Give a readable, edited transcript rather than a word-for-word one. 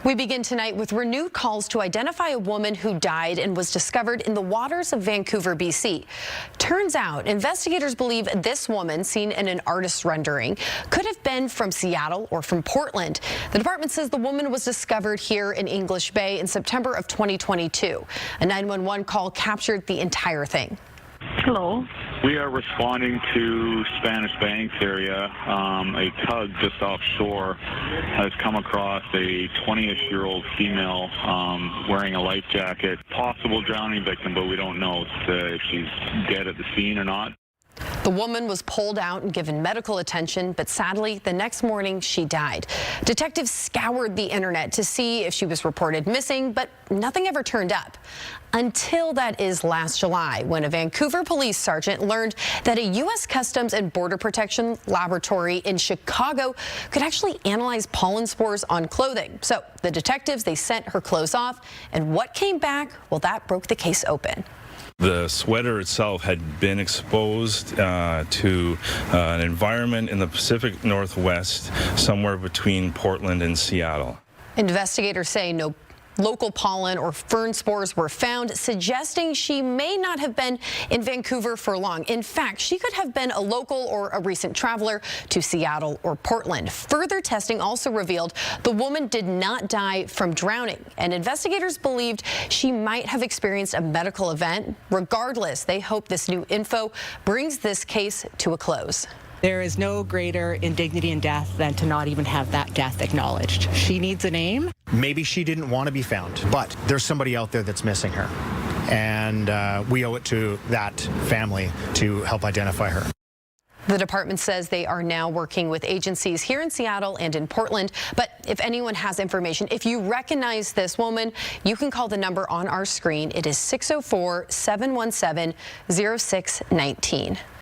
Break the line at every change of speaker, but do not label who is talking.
We begin tonight with renewed calls to identify a woman who died and was discovered in the waters of Vancouver, BC. Turns out investigators believe this woman, seen in an artist's rendering, could have been from Seattle or from Portland. The department says the woman was discovered here in English Bay in September of 2022. A 911 call captured the entire thing.
Hello.
We are responding to Spanish Banks area. A tug just offshore has come across a 20-ish-year-old female wearing a life jacket. Possible drowning victim, but we don't know if she's dead at the scene or not.
The woman was pulled out and given medical attention, but sadly, the next morning she died. Detectives scoured the internet to see if she was reported missing, but nothing ever turned up. Until that is last July, when a Vancouver police sergeant learned that a U.S. Customs and Border Protection laboratory in Chicago could actually analyze pollen spores on clothing. So the detectives, they sent her clothes off, and what came back? Well, that broke the case open.
The sweater itself had been exposed to an environment in the Pacific Northwest, somewhere between Portland and Seattle.
Investigators say no local pollen or fern spores were found, suggesting she may not have been in Vancouver for long. In fact, she could have been a local or a recent traveler to Seattle or Portland. Further testing also revealed the woman did not die from drowning, and investigators believed she might have experienced a medical event. Regardless, they hope this new info brings this case to a close.
There is no greater indignity in death than to not even have that death acknowledged. She needs a name.
Maybe she didn't want to be found, but there's somebody out there that's missing her. And we owe it to that family to help identify her.
The department says they are now working with agencies here in Seattle and in Portland. But if anyone has information, if you recognize this woman, you can call the number on our screen. It is 604-717-0619.